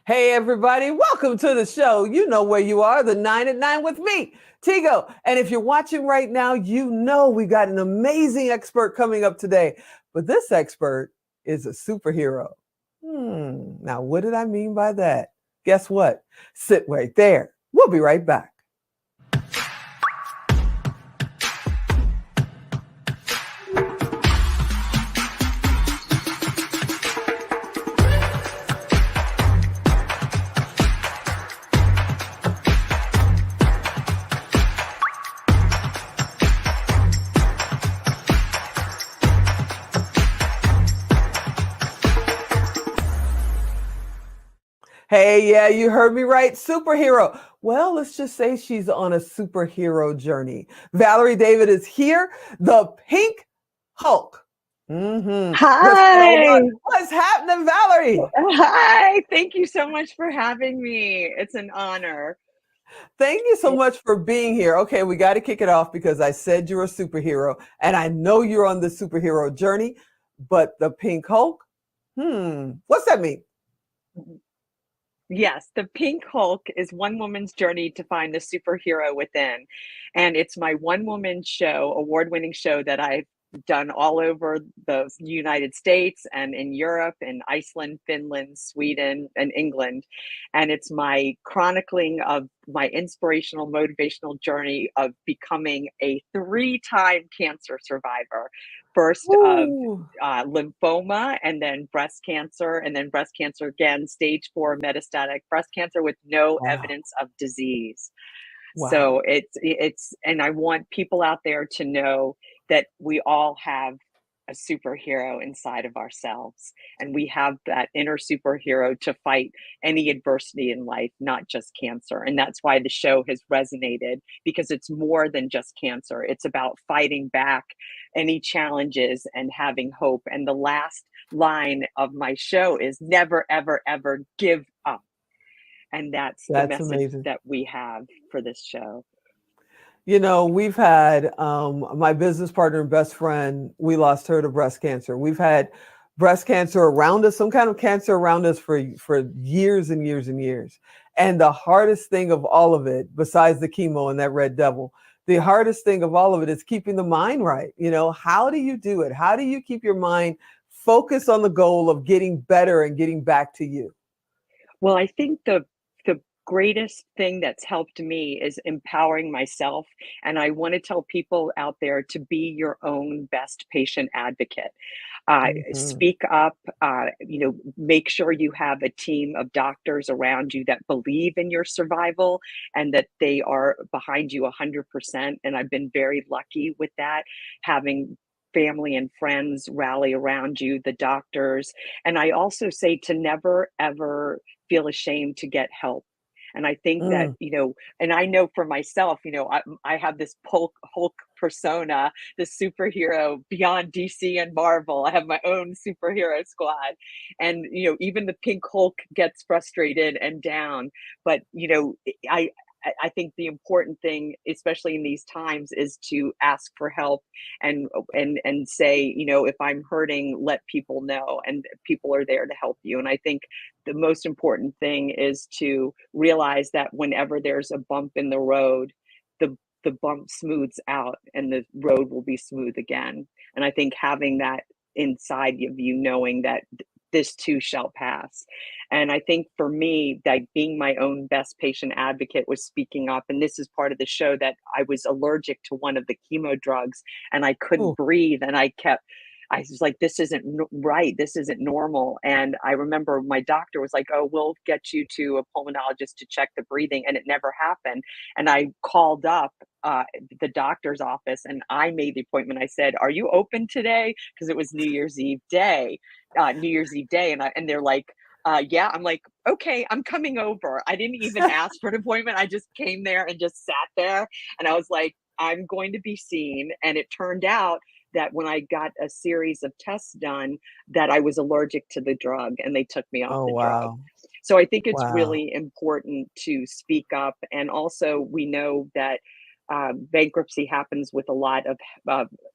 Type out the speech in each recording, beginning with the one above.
Hey, everybody, welcome to the show. You know where you are, the 9 at 9 with me, Tigo. And if you're watching right now, you know we got an amazing expert coming up today. But this expert is a superhero. Now, what did I mean by that? Guess what? Sit right there. We'll be right back. Hey, yeah, you heard me right. Superhero. Well, let's just say she's on a superhero journey. Valerie David is here, the Pink Hulk. What's going Hi. on? What's happening, Valerie? Hi. Thank you so much for having me. It's an honor. Thank you so much for being here. Okay, we got to kick it off because I said you're a superhero, and I know you're on the superhero journey, but the Pink Hulk? What's that mean? Yes, the Pink Hulk is one woman's journey to find the superhero within. And it's my one woman show, award-winning show that I've done all over the United States and in Europe and Iceland, Finland, Sweden, and England. And it's my chronicling of my inspirational, motivational journey of becoming a three-time cancer survivor. First of Ooh, lymphoma, and then breast cancer again, stage 4 metastatic breast cancer with no wow, evidence of disease. wow. So and I want people out there to know that we all have a superhero inside of ourselves, and we have that inner superhero to fight any adversity in life, not just cancer. And that's why the show has resonated, because it's more than just cancer. It's about fighting back any challenges and having hope. And the last line of my show is never, ever, ever give up. And that's the That's message amazing. that we have for this show. You know, we've had my business partner and best friend, we lost her to breast cancer. We've had breast cancer around us, some kind of cancer around us for years and years and years. And the hardest thing of all of it, besides the chemo and that red devil, the hardest thing of all of it is keeping the mind right. You know, how do you do it? How do you keep your mind focused on the goal of getting better and getting back to you? Well, I think the greatest thing that's helped me is empowering myself, and I want to tell people out there to be your own best patient advocate. Mhm. Speak up, make sure you have a team of doctors around you that believe in your survival and that they are behind you 100%. And I've been very lucky with that, having family and friends rally around you, the doctors. And I also say to never, ever feel ashamed to get help. And I think that, Mm. and I know for myself, I have this Hulk persona, the superhero beyond DC and Marvel. I have my own superhero squad. And, even the Pink Hulk gets frustrated and down. But, I, I think the important thing, especially in these times, is to ask for help and say, if I'm hurting, let people know, and people are there to help you. And I think the most important thing is to realize that whenever there's a bump in the road, the bump smooths out and the road will be smooth again. And I think having that inside of you, knowing that this too shall pass. And I think for me, that being my own best patient advocate was speaking up. And this is part of the show, that I was allergic to one of the chemo drugs and I couldn't Ooh. breathe. And I was like, this isn't right. This isn't normal. And I remember my doctor was like, oh, we'll get you to a pulmonologist to check the breathing. And it never happened. And I called up the doctor's office and I made the appointment. I said, are you open today? Because it was New Year's Eve day. And they're like, yeah. I'm like, okay, I'm coming over. I didn't even ask for an appointment. I just came there and just sat there. And I was like, I'm going to be seen. And it turned out that when I got a series of tests done, that I was allergic to the drug and they took me off Oh, the drug. wow. So I think it's Wow. really important to speak up. And also, we know that bankruptcy happens with a lot of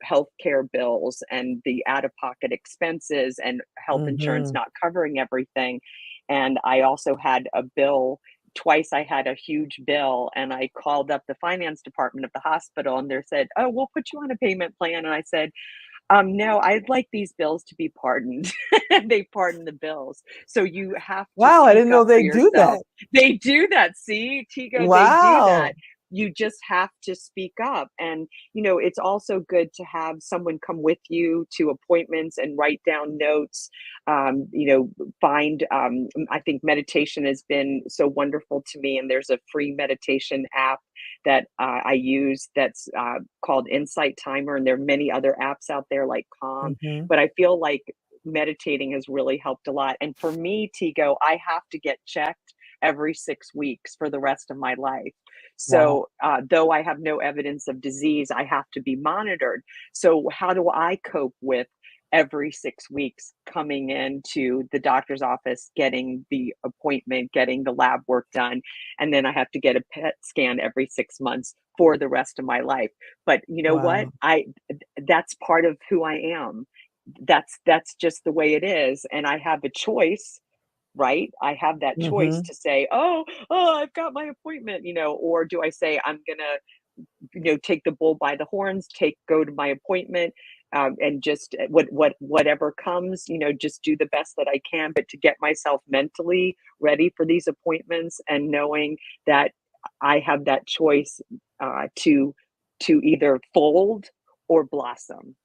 healthcare bills and the out of pocket expenses and health insurance Mhm. not covering everything. And I also had a bill. Twice I had a huge bill, and I called up the finance department of the hospital, and they said, "Oh, we'll put you on a payment plan." And I said, no, I'd like these bills to be pardoned. They pardon the bills. So you have to Wow, I speak didn't know up for they do yourself. that. They do that. See, Tigo, they do that. Wow. You just have to speak up. And, it's also good to have someone come with you to appointments and write down notes. I think meditation has been so wonderful to me. And there's a free meditation app that I use that's called Insight Timer, and there are many other apps out there like Calm. Hmm. But I feel like meditating has really helped a lot. And for me, Tigo, I have to get checked every 6 weeks for the rest of my life. Wow. So, though I have no evidence of disease, I have to be monitored. So, how do I cope with every 6 weeks coming into the doctor's office, getting the appointment, getting the lab work done, and then I have to get a PET scan every 6 months for the rest of my life? But you know what? Wow. That's part of who I am. That's just the way it is, and I have a choice, right? I have that choice Hmm. to say, "Oh, I've got my appointment," or do I say, "I'm gonna, take the bull by the horns, go to my appointment, and just whatever comes, just do the best that I can, but to get myself mentally ready for these appointments and knowing that I have that choice to either fold or blossom,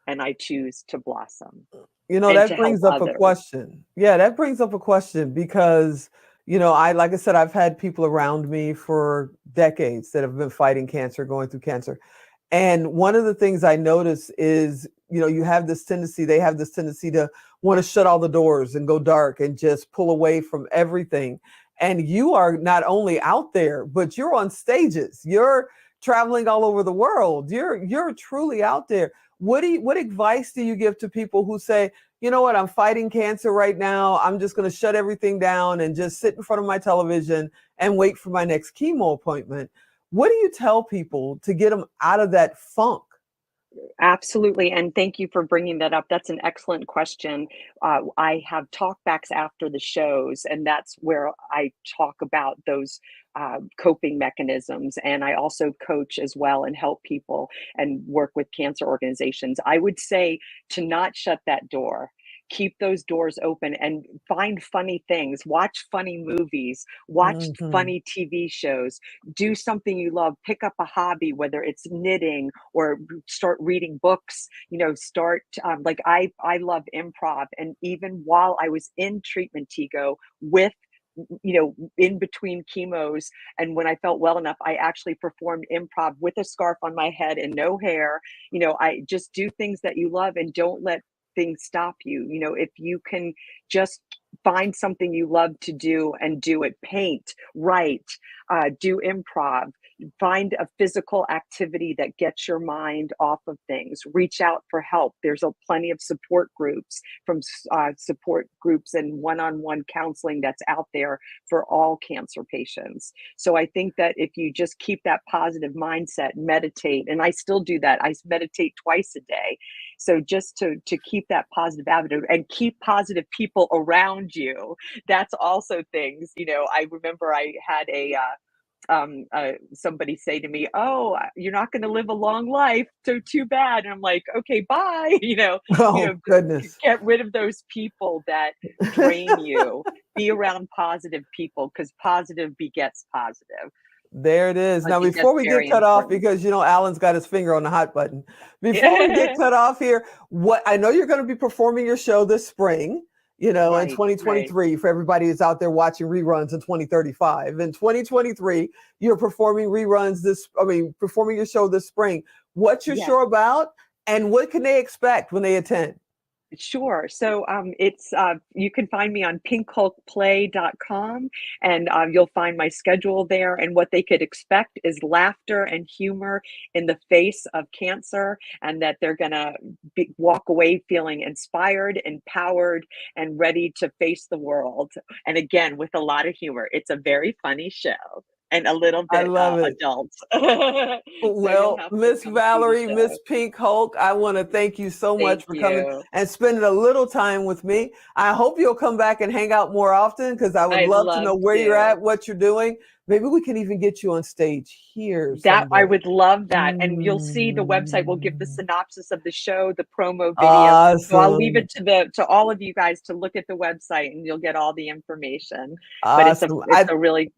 and I choose to blossom and That to help brings up a others." question. Yeah, that brings up a question because, like I said, I've had people around me for decades that have been fighting cancer, going through cancer. And one of the things I notice is, they have this tendency to want to shut all the doors and go dark and just pull away from everything. And you are not only out there, but you're on stages. You're traveling all over the world. You're truly out there. What advice do you give to people who say, you know what, I'm fighting cancer right now. I'm just going to shut everything down and just sit in front of my television and wait for my next chemo appointment? What do you tell people to get them out of that funk? Absolutely, and thank you for bringing that up. That's an excellent question. I have talkbacks after the shows, and that's where I talk about those coping mechanisms. And I also coach as well and help people and work with cancer organizations. I would say to not shut that door. Keep those doors open and find funny things. Watch funny movies. Watch Hmm. funny TV shows. Do something you love. Pick up a hobby, whether it's knitting or start reading books. Start like I love improv, and even while I was in treatment, Tigo, with in between chemos, and when I felt well enough, I actually performed improv with a scarf on my head and no hair. I just do things that you love and don't let things stop you. If you can just find something you love to do and do it, paint, write, do improv, find a physical activity that gets your mind off of things, reach out for help. There's plenty of support groups, from support groups and one-on-one counseling that's out there for all cancer patients. So I think that if you just keep that positive mindset, meditate, and I still do that. I meditate twice a day. So just to keep that positive attitude and keep positive people around you. That's also things. I remember I had somebody say to me, "Oh, you're not going to live a long life, so too bad." And I'm like, "Okay, bye." Oh, goodness. Get rid of those people that drain you. Be around positive people, because positive begets positive. There it is. I Now, think that's before we get very cut off, important. because Alan's got his finger on the hot button. Before we get cut off here, what I know you're going to be performing your show this spring, in Right, right. 2023 for everybody who's out there watching reruns in 2035. In 2023, you're performing performing your show this spring. What's your Yes. show about, and what can they expect when they attend? Sure. So it's you can find me on pinkhulkplay.com, and you'll find my schedule there. And what they could expect is laughter and humor in the face of cancer, and that they're going to walk away feeling inspired, empowered, and ready to face the world. And again, with a lot of humor. It's a very funny show. and a little I bit love it. adult. So you'll Well, have to Miss come see the Valerie, show. Miss Pink Hulk, I want to thank you so much Thank for coming you. and spending a little time with me. I hope you'll come back and hang out more often because I would I'd love to love know where you're to. at, what you're doing. Maybe we can even get you on stage here That I someday. would love that, and you'll see the website will give the Mm, synopsis of the show, the promo video. So I'll leave awesome. it to all of you guys to look at the website, and you'll get all the information. But Awesome. it's a really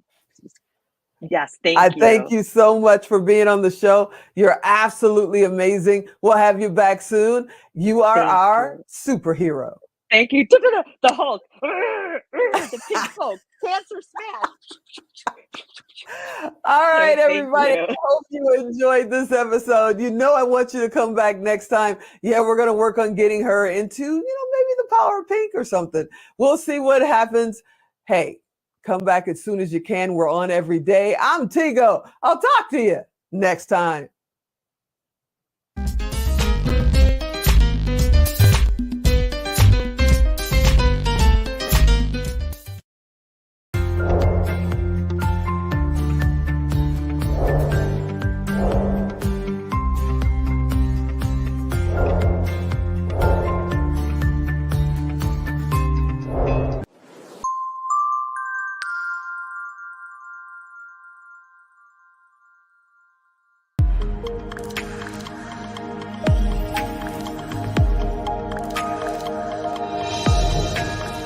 yes, I thank thank you. you so much for being on the show. You're absolutely amazing. We'll have you back soon. You are Thank our you. superhero. Thank you. The Hulk. The Pink Hulk. Cancer smash. All So right, thank everybody. you. I hope you enjoyed this episode. You know, I want you to come back next time. Yeah, we're going to work on getting her into, maybe the power of pink or something. We'll see what happens. Hey, come back as soon as you can. We're on every day. I'm Tigo. I'll talk to you next time.